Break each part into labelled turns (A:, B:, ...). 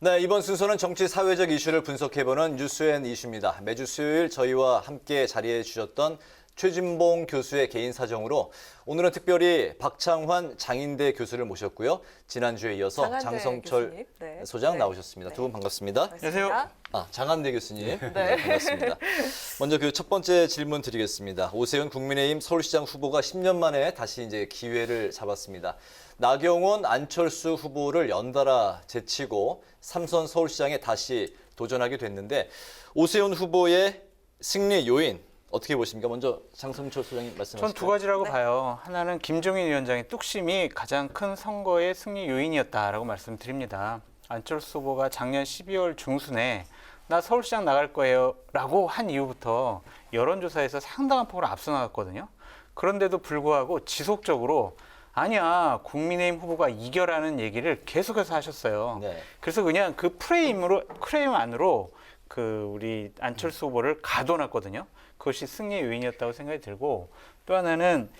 A: 네, 이번 순서는 정치 사회적 이슈를 분석해보는 뉴스앤 이슈입니다. 매주 수요일 저희와 함께 자리해 주셨던 최진봉 교수의 개인 사정으로 오늘은 특별히 박창환 장인대 교수를 모셨고요. 지난주에 이어서 장성철 소장 나오셨습니다. 두 분 반갑습니다.
B: 안녕하세요.
A: 장한대 교수님. 네, 반갑습니다. 먼저 그 첫 번째 질문 드리겠습니다. 오세훈 국민의힘 서울시장 후보가 10년 만에 다시 이제 기회를 잡았습니다. 나경원, 안철수 후보를 연달아 제치고 3선 서울시장에 다시 도전하게 됐는데 오세훈 후보의 승리 요인 어떻게 보십니까? 먼저 장성철 소장님 말씀하시죠.
B: 전 두 가지라고 봐요. 하나는 김종인 위원장의 뚝심이 가장 큰 선거의 승리 요인이었다라고 말씀드립니다. 안철수 후보가 작년 12월 중순에 나 서울시장 나갈 거예요 라고 한 이후부터 여론조사에서 상당한 폭으로 앞서 나갔거든요. 그런데도 불구하고 지속적으로 아니야, 국민의힘 후보가 이겨라는 얘기를 계속해서 하셨어요.
A: 네.
B: 그래서 그냥 그 프레임 안으로 우리 안철수 후보를 가둬놨거든요. 그것이 승리의 요인이었다고 생각이 들고, 또 하나는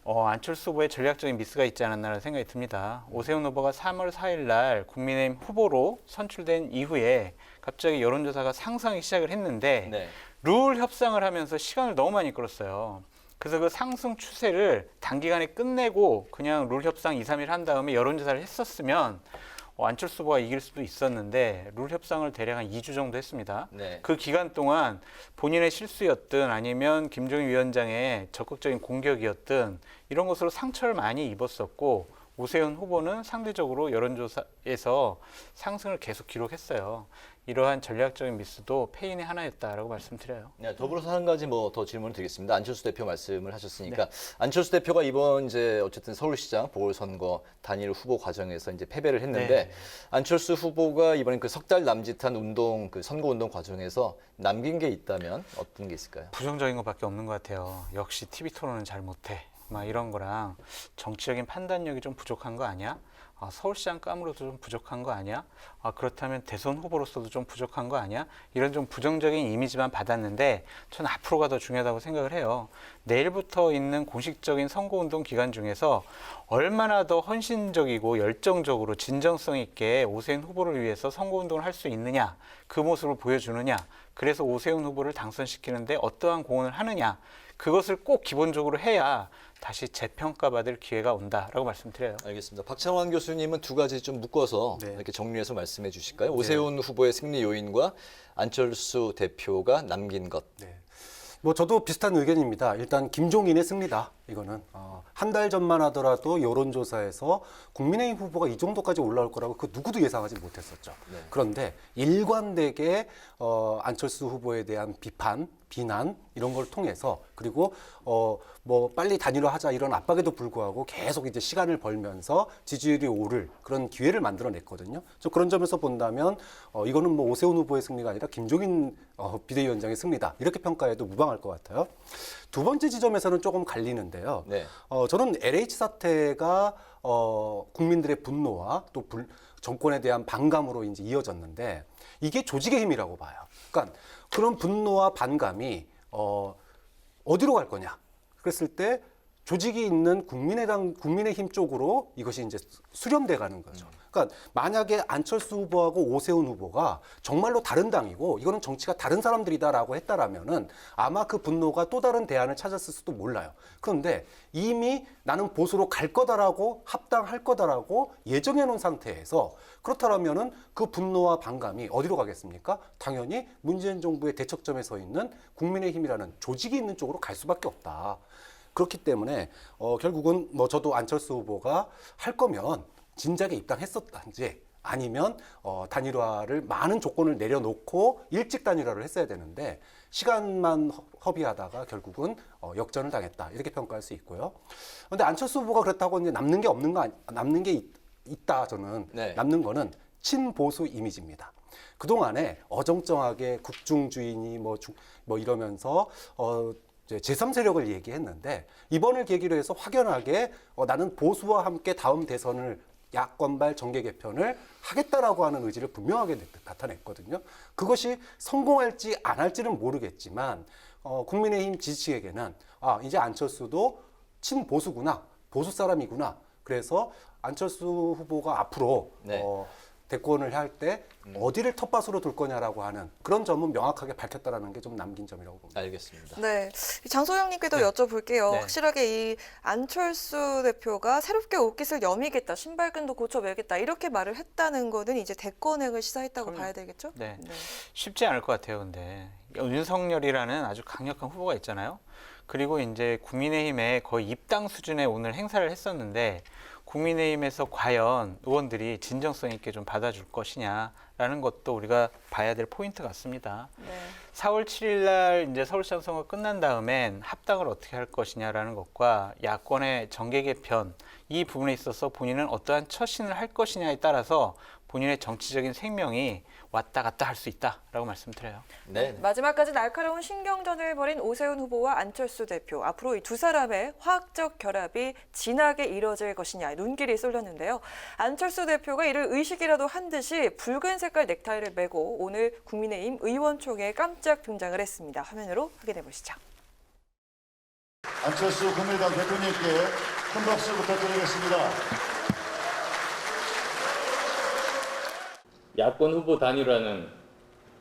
B: 안철수 후보의 전략적인 미스가 있지 않았나라는 생각이 듭니다. 오세훈 후보가 3월 4일 날 국민의힘 후보로 선출된 이후에 갑자기 여론조사가 상승하기 시작을 했는데
A: 네.
B: 룰 협상을 하면서 시간을 너무 많이 끌었어요. 그래서 그 상승 추세를 단기간에 끝내고 그냥 룰 협상 2, 3일 한 다음에 여론조사를 했었으면 안철수 후보가 이길 수도 있었는데 룰 협상을 대략 한 2주 정도 했습니다.
A: 네.
B: 그 기간 동안 본인의 실수였든 아니면 김종인 위원장의 적극적인 공격이었든 이런 것으로 상처를 많이 입었었고, 오세훈 후보는 상대적으로 여론조사에서 상승을 계속 기록했어요. 이러한 전략적인 미스도 패인의 하나였다라고 말씀드려요.
A: 네, 더불어서 한 가지 더 질문을 드리겠습니다. 안철수 대표 말씀을 하셨으니까 안철수 대표가 이번 이제 어쨌든 서울시장 보궐선거 단일 후보 과정에서 이제 패배를 했는데 안철수 후보가 이번에 그 석 달 남짓한 운동 그 선거 운동 과정에서 남긴 게 있다면 어떤 게 있을까요?
B: 부정적인 것밖에 없는 것 같아요. 역시 TV 토론은 잘 못해. 막 이런 거랑 정치적인 판단력이 좀 부족한 거 아니야? 서울시장 감으로도 좀 부족한 거 아니야? 그렇다면 대선 후보로서도 좀 부족한 거 아니야? 이런 좀 부정적인 이미지만 받았는데 전 앞으로가 더 중요하다고 생각을 해요. 내일부터 있는 공식적인 선거운동 기간 중에서 얼마나 더 헌신적이고 열정적으로 진정성 있게 오세훈 후보를 위해서 선거운동을 할 수 있느냐, 그 모습을 보여주느냐, 그래서 오세훈 후보를 당선시키는데 어떠한 공헌을 하느냐, 그것을 꼭 기본적으로 해야 다시 재평가받을 기회가 온다라고 말씀드려요.
A: 알겠습니다. 박창환 교수님은 두 가지 좀 묶어서 이렇게 정리해서 말씀해 주실까요? 오세훈 후보의 승리 요인과 안철수 대표가 남긴 것.
C: 네. 저도 비슷한 의견입니다. 일단 김종인의 승리다. 이거는 한 달 전만 하더라도 여론조사에서 국민의힘 후보가 이 정도까지 올라올 거라고 그 누구도 예상하지 못했었죠.
A: 네.
C: 그런데 일관되게 안철수 후보에 대한 비난 이런 걸 통해서, 그리고 빨리 단일화하자 이런 압박에도 불구하고 계속 이제 시간을 벌면서 지지율이 오를 그런 기회를 만들어냈거든요. 그런 점에서 본다면 이거는 오세훈 후보의 승리가 아니라 김종인 비대위원장의 승리다, 이렇게 평가해도 무방할 것 같아요. 두 번째 지점에서는 조금 갈리는데요.
A: 네.
C: 저는 LH 사태가 국민들의 분노와 또 정권에 대한 반감으로 이제 이어졌는데 이게 조직의 힘이라고 봐요. 그러니까 그런 분노와 반감이 어디로 갈 거냐? 그랬을 때 조직이 있는 국민의힘 쪽으로 이것이 이제 수렴돼 가는 거죠. 그러니까 만약에 안철수 후보하고 오세훈 후보가 정말로 다른 당이고 이거는 정치가 다른 사람들이다라고 했다라면은 아마 그 분노가 또 다른 대안을 찾았을 수도 몰라요. 그런데 이미 나는 보수로 갈 거다라고, 합당할 거다라고 예정해 놓은 상태에서 그렇다면은 그 분노와 반감이 어디로 가겠습니까? 당연히 문재인 정부의 대척점에 서 있는 국민의힘이라는 조직이 있는 쪽으로 갈 수밖에 없다. 그렇기 때문에 결국은 저도 안철수 후보가 할 거면 진작에 입당했었단지 아니면 단일화를 많은 조건을 내려놓고 일찍 단일화를 했어야 되는데 시간만 허비하다가 결국은 역전을 당했다, 이렇게 평가할 수 있고요. 그런데 안철수 후보가 그렇다고 이제 남는 게 있다, 저는.
A: 네.
C: 남는 거는 친보수 이미지입니다. 그동안에 어정쩡하게 국중주의니 이러면서 제3세력을 얘기했는데 이번을 계기로 해서 확연하게 나는 보수와 함께 다음 대선을 야권발 정계 개편을 하겠다라고 하는 의지를 분명하게 나타냈거든요. 그것이 성공할지 안 할지는 모르겠지만 국민의힘 지지층에게는 이제 안철수도 친보수구나, 보수 사람이구나. 그래서 안철수 후보가 앞으로 대권을 할 때 어디를 텃밭으로 둘 거냐라고 하는 그런 점은 명확하게 밝혔다라는 게 좀 남긴 점이라고 봅니다.
A: 알겠습니다.
D: 네, 장소영님께도 여쭤볼게요.
B: 네.
D: 확실하게 이 안철수 대표가 새롭게 옷깃을 여미겠다, 신발끈도 고쳐매겠다 이렇게 말을 했다는 거는 이제 대권행을 시사했다고
B: 그럼요.
D: 봐야 되겠죠?
B: 네. 쉽지 않을 것 같아요. 근데 윤석열이라는 아주 강력한 후보가 있잖아요. 그리고 이제 국민의힘에 거의 입당 수준의 오늘 행사를 했었는데 국민의힘에서 과연 의원들이 진정성 있게 좀 받아줄 것이냐라는 것도 우리가 봐야 될 포인트 같습니다.
D: 네.
B: 4월 7일 날 이제 서울시장 선거 끝난 다음엔 합당을 어떻게 할 것이냐라는 것과 야권의 정계 개편 이 부분에 있어서 본인은 어떠한 처신을 할 것이냐에 따라서 본인의 정치적인 생명이 왔다 갔다 할 수 있다라고 말씀드려요.
A: 네.
D: 마지막까지 날카로운 신경전을 벌인 오세훈 후보와 안철수 대표. 앞으로 이 두 사람의 화학적 결합이 진하게 이뤄질 것이냐 눈길이 쏠렸는데요. 안철수 대표가 이를 의식이라도 한 듯이 붉은 색깔 넥타이를 메고 오늘 국민의힘 의원총회에 깜짝 등장을 했습니다. 화면으로 확인해 보시죠.
E: 안철수 국민의당 대표님께 큰 박수 부탁드리겠습니다.
F: 야권 후보 단일화는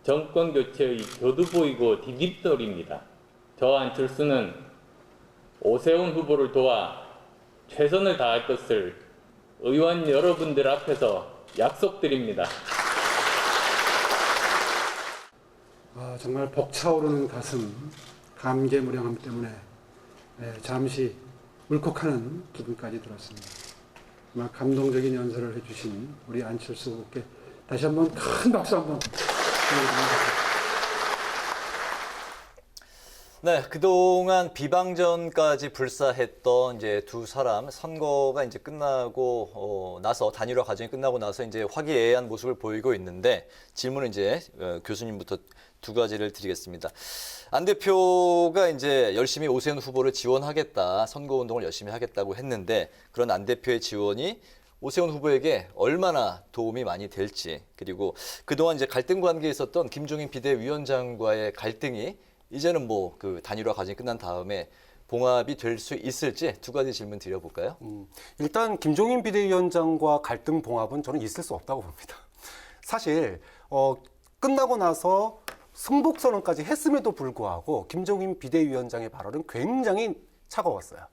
F: 정권 교체의 교두보이고 디딤돌입니다. 저 안철수는 오세훈 후보를 도와 최선을 다할 것을 의원 여러분들 앞에서 약속드립니다.
G: 정말 벅차오르는 가슴, 감개무량함 때문에 잠시 울컥하는 기분까지 들었습니다. 정말 감동적인 연설을 해주신 우리 안철수 후보께 다시 한번 큰 박수 한번 부탁드립니다.
A: 네, 그동안 비방전까지 불사했던 이제 두 사람 선거가 이제 끝나고 나서 단일화 과정이 끝나고 나서 이제 화기애애한 모습을 보이고 있는데 질문은 이제 교수님부터 두 가지를 드리겠습니다. 안 대표가 이제 열심히 오세훈 후보를 지원하겠다, 선거운동을 열심히 하겠다고 했는데 그런 안 대표의 지원이 오세훈 후보에게 얼마나 도움이 많이 될지, 그리고 그동안 이제 갈등 관계에 있었던 김종인 비대위원장과의 갈등이 이제는 뭐 그 단일화 과정이 끝난 다음에 봉합이 될 수 있을지 두 가지 질문 드려볼까요?
C: 일단 김종인 비대위원장과 갈등 봉합은 저는 있을 수 없다고 봅니다. 사실 끝나고 나서 승복선언까지 했음에도 불구하고 김종인 비대위원장의 발언은 굉장히 차가웠어요.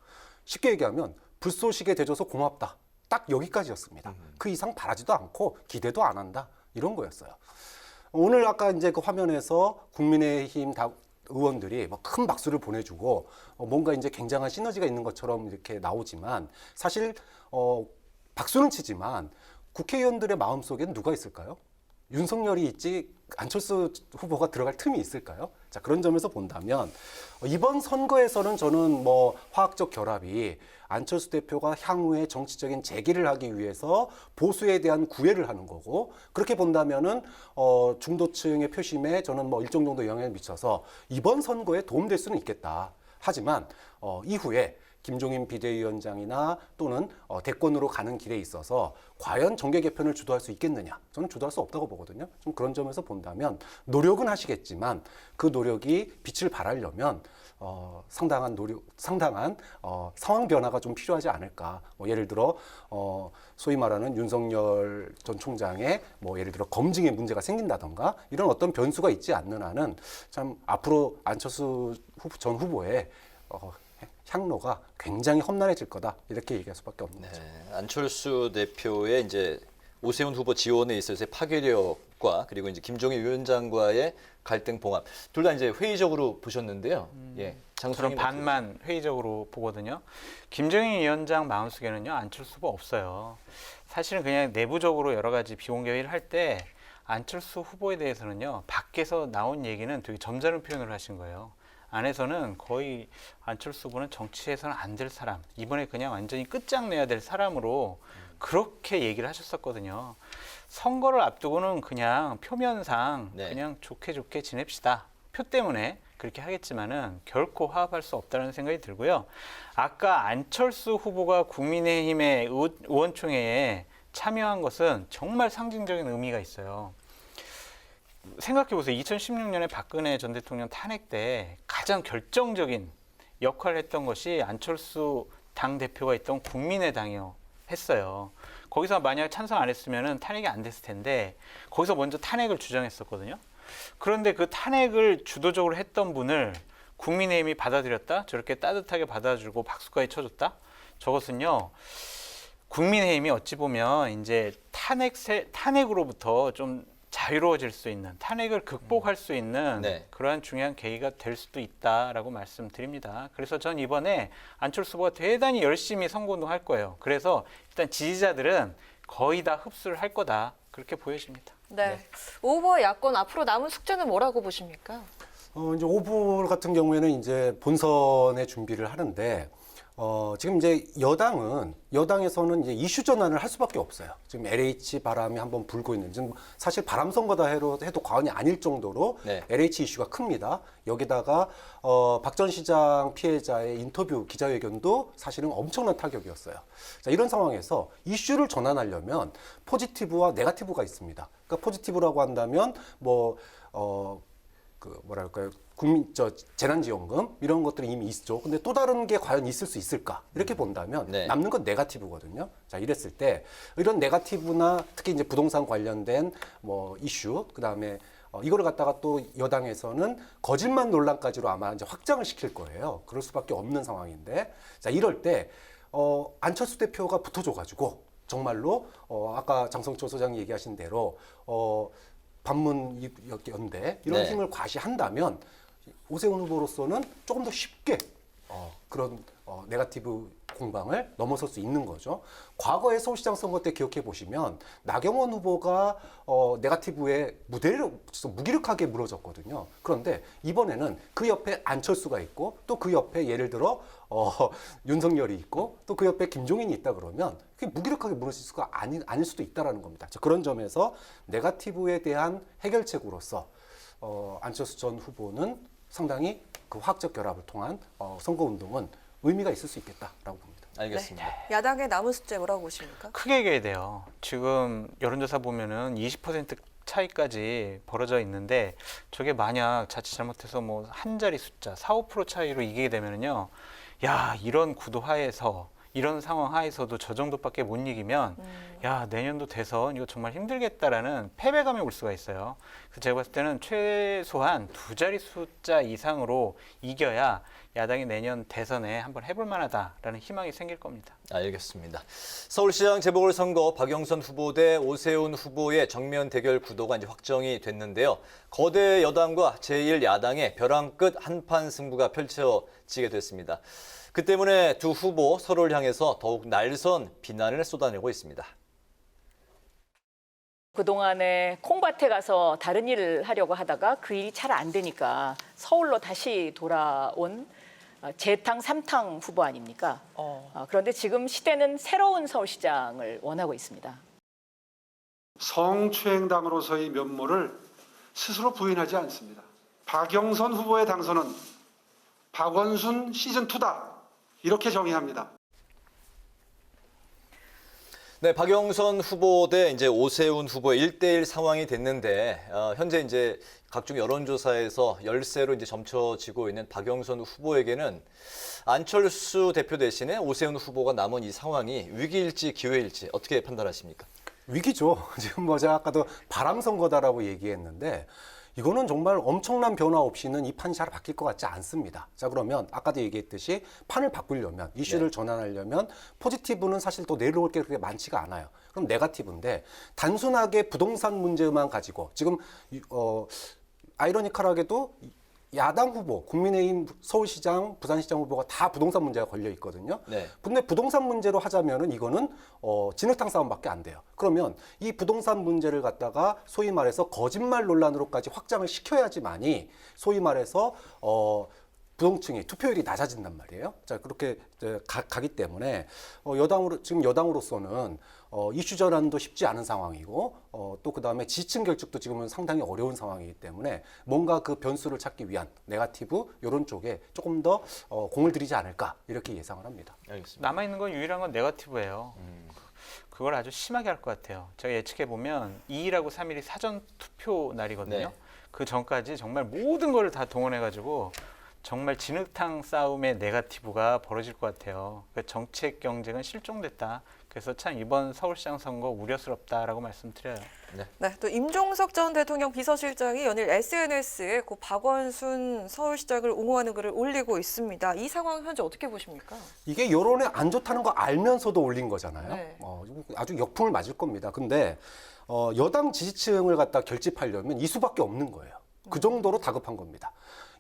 C: 쉽게 얘기하면 불쏘시개 대줘서 고맙다. 딱 여기까지였습니다. 그 이상 바라지도 않고 기대도 안 한다. 이런 거였어요. 오늘 아까 이제 그 화면에서 국민의힘 의원들이 막 큰 박수를 보내주고 뭔가 이제 굉장한 시너지가 있는 것처럼 이렇게 나오지만 사실 박수는 치지만 국회의원들의 마음속에는 누가 있을까요? 윤석열이 있지 안철수 후보가 들어갈 틈이 있을까요? 자, 그런 점에서 본다면 이번 선거에서는 저는 뭐 화학적 결합이 안철수 대표가 향후에 정치적인 재기를 하기 위해서 보수에 대한 구애를 하는 거고, 그렇게 본다면은 중도층의 표심에 저는 뭐 일정 정도 영향을 미쳐서 이번 선거에 도움될 수는 있겠다. 하지만 이후에 김종인 비대위원장이나 또는 대권으로 가는 길에 있어서 과연 정계 개편을 주도할 수 있겠느냐? 저는 주도할 수 없다고 보거든요. 좀 그런 점에서 본다면 노력은 하시겠지만 그 노력이 빛을 발하려면 상당한 상황 변화가 좀 필요하지 않을까. 예를 들어 소위 말하는 윤석열 전 총장의 예를 들어 검증에 문제가 생긴다던가 이런 어떤 변수가 있지 않는 한은 참 앞으로 안철수 전 후보의 향로가 굉장히 험난해질 거다 이렇게 얘기할 수밖에 없는 거죠.
A: 네, 안철수 대표의 이제 오세훈 후보 지원에 있어서의 파괴력과 그리고 이제 김종인 위원장과의 갈등 봉합 둘 다 이제 회의적으로 보셨는데요. 예,
B: 저는
A: 장소영님
B: 반만 회의적으로 보거든요. 김종인 위원장 마음속에는요 안철수 후보 없어요. 사실은 그냥 내부적으로 여러 가지 비공개 회의를 할 때 안철수 후보에 대해서는요 밖에서 나온 얘기는 되게 점잖은 표현을 하신 거예요. 안에서는 거의 안철수 후보는 정치에서는 안 될 사람, 이번에 그냥 완전히 끝장내야 될 사람으로 그렇게 얘기를 하셨었거든요. 선거를 앞두고는 그냥 표면상
A: 네.
B: 그냥 좋게 지냅시다. 표 때문에 그렇게 하겠지만은 결코 화합할 수 없다는 생각이 들고요. 아까 안철수 후보가 국민의힘의 의원총회에 참여한 것은 정말 상징적인 의미가 있어요. 생각해보세요. 2016년에 박근혜 전 대통령 탄핵 때 가장 결정적인 역할을 했던 것이 안철수 당대표가 있던 국민의당이요. 했어요. 거기서 만약에 찬성 안 했으면은 탄핵이 안 됐을 텐데 거기서 먼저 탄핵을 주장했었거든요. 그런데 그 탄핵을 주도적으로 했던 분을 국민의힘이 받아들였다? 저렇게 따뜻하게 받아주고 박수까지 쳐줬다? 저것은요, 국민의힘이 어찌 보면 이제 탄핵으로부터 좀 자유로워질 수 있는, 탄핵을 극복할 수 있는
A: 네.
B: 그러한 중요한 계기가 될 수도 있다라고 말씀드립니다. 그래서 전 이번에 안철수 후보가 대단히 열심히 선거운동 할 거예요. 그래서 일단 지지자들은 거의 다 흡수를 할 거다. 그렇게 보여집니다.
D: 네. 오 후보와 야권 앞으로 남은 숙제는 뭐라고 보십니까?
C: 이제 오 후보 같은 경우에는 이제 본선의 준비를 하는데, 지금 이제 여당에서는 이제 이슈 전환을 할 수밖에 없어요. 지금 LH 바람이 한번 불고 있는, 지금 사실 바람 선거다 해도 과언이 아닐 정도로
A: 네.
C: LH 이슈가 큽니다. 여기다가 박 전 시장 피해자의 인터뷰 기자회견도 사실은 엄청난 타격이었어요. 자, 이런 상황에서 이슈를 전환하려면 포지티브와 네거티브가 있습니다. 그러니까 포지티브라고 한다면 뭐랄까요, 재난지원금 이런 것들이 이미 있죠. 근데 또 다른 게 과연 있을 수 있을까? 이렇게 본다면
A: 네.
C: 남는 건 네거티브거든요. 자, 이랬을 때 이런 네거티브나 특히 이제 부동산 관련된 이슈, 그다음에 이거를 갖다가 또 여당에서는 거짓말 논란까지로 아마 이제 확장을 시킬 거예요. 그럴 수밖에 없는 상황인데, 자, 이럴 때 안철수 대표가 붙어줘가지고 정말로 아까 장성철 소장이 얘기하신 대로 반문 연대 이런
A: 네.
C: 힘을 과시한다면 오세훈 후보로서는 조금 더 쉽게 그런 네거티브 공방을 넘어설 수 있는 거죠. 과거의 서울시장 선거 때 기억해 보시면 나경원 후보가 네거티브의 무대를 무기력하게 무너졌거든요. 그런데 이번에는 그 옆에 안철수가 있고 또 그 옆에 예를 들어 윤석열이 있고 또 그 옆에 김종인이 있다 그러면 그게 무기력하게 무너질 수가 아닐 수도 있다라는 겁니다. 자, 그런 점에서 네거티브에 대한 해결책으로서 안철수 전 후보는 상당히 그 화학적 결합을 통한 선거운동은 의미가 있을 수 있겠다라고 봅니다.
A: 알겠습니다.
D: 야당의 남은 숙제 뭐라고 보십니까?
B: 크게 얘기해야 돼요. 지금 여론조사 보면은 20% 차이까지 벌어져 있는데 저게 만약 자칫 잘못해서 한 자리 숫자 4, 5% 차이로 이기게 되면은요, 야, 이런 구도 하에서 이런 상황 하에서도 저 정도밖에 못 이기면 야, 내년도 대선 이거 정말 힘들겠다라는 패배감이 올 수가 있어요. 그래서 제가 봤을 때는 최소한 2자리 숫자 이상으로 이겨야 야당이 내년 대선에 한번 해볼 만하다라는 희망이 생길 겁니다.
A: 알겠습니다. 서울시장 재보궐선거 박영선 후보 대 오세훈 후보의 정면 대결 구도가 이제 확정이 됐는데요. 거대 여당과 제1야당의 벼랑 끝 한판 승부가 펼쳐지게 됐습니다. 그 때문에 두 후보 서로를 향해서 더욱 날선 비난을 쏟아내고 있습니다.
H: 그동안에 콩밭에 가서 다른 일을 하려고 하다가 그 일이 잘 안 되니까 서울로 다시 돌아온 재탕, 삼탕 후보 아닙니까? 그런데 지금 시대는 새로운 서울시장을 원하고 있습니다.
G: 성추행당으로서의 면모를 스스로 부인하지 않습니다. 박영선 후보의 당선은 박원순 시즌2다. 이렇게 정의합니다.
A: 네, 박영선 후보 대 이제 오세훈 후보의 1대1 상황이 됐는데 현재 이제 각종 여론조사에서 열세로 이제 점쳐지고 있는 박영선 후보에게는 안철수 대표 대신에 오세훈 후보가 남은 이 상황이 위기일지 기회일지 어떻게 판단하십니까?
C: 위기죠. 지금 제가 아까도 바람 선거다라고 얘기했는데 이거는 정말 엄청난 변화 없이는 이 판이 잘 바뀔 것 같지 않습니다. 자, 그러면 아까도 얘기했듯이 판을 바꾸려면, 이슈를 전환하려면 포지티브는 사실 또 내려올 게 그렇게 많지가 않아요. 그럼 네거티브인데 단순하게 부동산 문제만 가지고 지금 아이러니컬하게도 야당 후보, 국민의힘 서울시장, 부산시장 후보가 다 부동산 문제가 걸려 있거든요.
A: 네.
C: 근데 부동산 문제로 하자면은 이거는 진흙탕 싸움밖에 안 돼요. 그러면 이 부동산 문제를 갖다가 소위 말해서 거짓말 논란으로까지 확장을 시켜야지만이 소위 말해서 부동층이 투표율이 낮아진단 말이에요. 자, 그렇게 가기 때문에 지금 여당으로서는 이슈 전환도 쉽지 않은 상황이고 또 그다음에 지층 결집도 지금은 상당히 어려운 상황이기 때문에 뭔가 그 변수를 찾기 위한 네거티브 이런 쪽에 조금 더 공을 들이지 않을까 이렇게 예상을 합니다.
A: 알겠습니다.
B: 남아있는 건 유일한 건 네거티브예요. 그걸 아주 심하게 할 것 같아요. 제가 예측해 보면 2일하고 3일이 사전 투표 날이거든요.
A: 네.
B: 그 전까지 정말 모든 걸 다 동원해가지고 정말 진흙탕 싸움의 네거티브가 벌어질 것 같아요. 그러니까 정책 경쟁은 실종됐다. 그래서 참 이번 서울시장 선거 우려스럽다라고 말씀드려요.
D: 네, 또 임종석 전 대통령 비서실장이 연일 SNS에 고 박원순 서울시장을 옹호하는 글을 올리고 있습니다. 이 상황 현재 어떻게 보십니까?
C: 이게 여론에 안 좋다는 거 알면서도 올린 거잖아요.
D: 네.
C: 아주 역풍을 맞을 겁니다. 근데 여당 지지층을 갖다 결집하려면 이 수밖에 없는 거예요. 그 정도로 다급한 겁니다.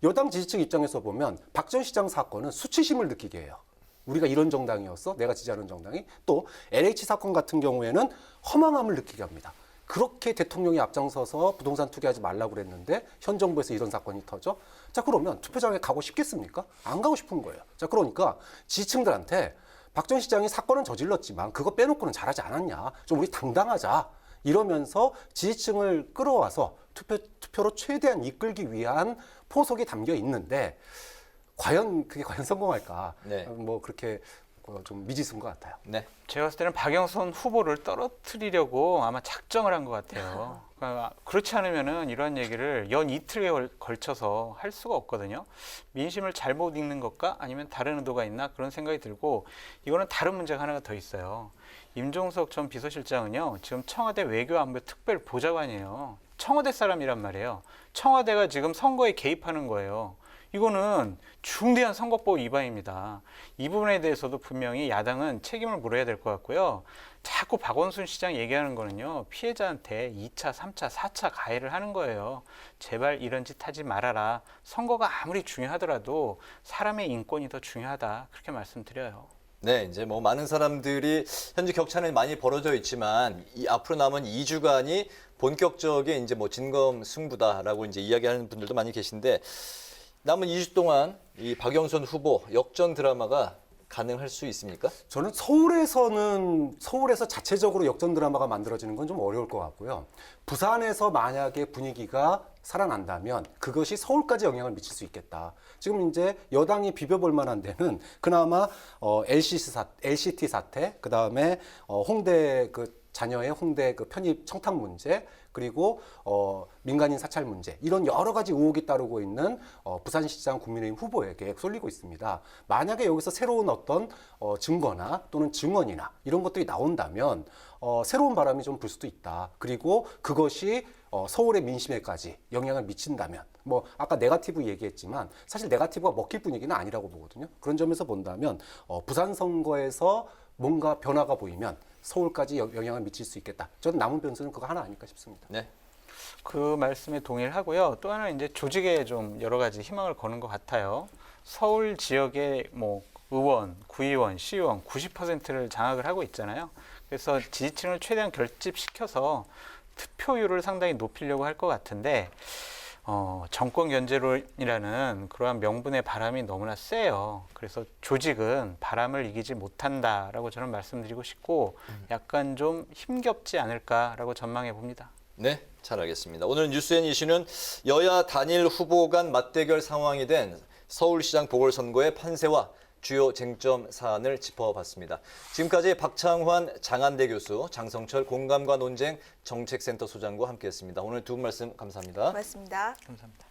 C: 여당 지지층 입장에서 보면 박 전 시장 사건은 수치심을 느끼게 해요. 우리가 이런 정당이었어? 내가 지지하는 정당이? 또 LH 사건 같은 경우에는 허망함을 느끼게 합니다. 그렇게 대통령이 앞장서서 부동산 투기하지 말라고 그랬는데 현 정부에서 이런 사건이 터져? 자, 그러면 투표장에 가고 싶겠습니까? 안 가고 싶은 거예요. 자, 그러니까 지지층들한테 박 전 시장이 사건은 저질렀지만 그거 빼놓고는 잘하지 않았냐? 좀 우리 당당하자. 이러면서 지지층을 끌어와서 투표로 최대한 이끌기 위한 포석이 담겨 있는데 그게 과연 성공할까?
A: 네.
C: 뭐 그렇게 좀 미지수인 것 같아요.
A: 네.
B: 제가 봤을 때는 박영선 후보를 떨어뜨리려고 아마 작정을 한 것 같아요. 그러니까 그렇지 않으면은 이런 얘기를 연 이틀에 걸쳐서 할 수가 없거든요. 민심을 잘못 읽는 것과 아니면 다른 의도가 있나 그런 생각이 들고 이거는 다른 문제가 하나가 더 있어요. 임종석 전 비서실장은요. 지금 청와대 외교안보 특별 보좌관이에요. 청와대 사람이란 말이에요. 청와대가 지금 선거에 개입하는 거예요. 이거는 중대한 선거법 위반입니다. 이 부분에 대해서도 분명히 야당은 책임을 물어야 될 것 같고요. 자꾸 박원순 시장 얘기하는 거는요. 피해자한테 2차, 3차, 4차 가해를 하는 거예요. 제발 이런 짓 하지 말아라. 선거가 아무리 중요하더라도 사람의 인권이 더 중요하다. 그렇게 말씀드려요.
A: 네, 이제 뭐 많은 사람들이 현재 격차는 많이 벌어져 있지만 앞으로 남은 2주간이 본격적인 이제 뭐 진검 승부다라고 이제 이야기하는 분들도 많이 계신데 남은 2주 동안 이 박영선 후보 역전 드라마가 가능할 수 있습니까?
C: 저는 서울에서 자체적으로 역전 드라마가 만들어지는 건 좀 어려울 것 같고요. 부산에서 만약에 분위기가 살아난다면 그것이 서울까지 영향을 미칠 수 있겠다. 지금 이제 여당이 비벼볼 만한 데는 그나마 LCT 사태, 그 다음에 홍대 자녀의 홍대 편입 청탁 문제, 그리고 민간인 사찰 문제, 이런 여러 가지 의혹이 따르고 있는 부산시장 국민의힘 후보에게 쏠리고 있습니다. 만약에 여기서 새로운 어떤 증거나 또는 증언이나 이런 것들이 나온다면 새로운 바람이 좀 불 수도 있다. 그리고 그것이 서울의 민심에까지 영향을 미친다면, 뭐 아까 네거티브 얘기했지만 사실 네거티브가 먹힐 분위기는 아니라고 보거든요. 그런 점에서 본다면 부산 선거에서 뭔가 변화가 보이면 서울까지 영향을 미칠 수 있겠다. 저는 남은 변수는 그거 하나 아닐까 싶습니다.
A: 네.
B: 그 말씀에 동의를 하고요. 또 하나 이제 조직에 좀 여러 가지 희망을 거는 것 같아요. 서울 지역의 뭐 의원, 구의원, 시의원 90%를 장악을 하고 있잖아요. 그래서 지지층을 최대한 결집시켜서 투표율을 상당히 높이려고 할 것 같은데 정권 견제론이라는 그러한 명분의 바람이 너무나 세요. 그래서 조직은 바람을 이기지 못한다라고 저는 말씀드리고 싶고 약간 좀 힘겹지 않을까라고 전망해 봅니다.
A: 네, 잘 알겠습니다. 오늘 뉴스앤 이슈는 여야 단일 후보 간 맞대결 상황이 된 서울시장 보궐선거의 판세와 주요 쟁점 사안을 짚어봤습니다. 지금까지 박창환 장한대 교수, 장성철 공감과 논쟁 정책센터 소장과 함께했습니다. 오늘 두 분 말씀 감사합니다.
D: 고맙습니다.
B: 감사합니다.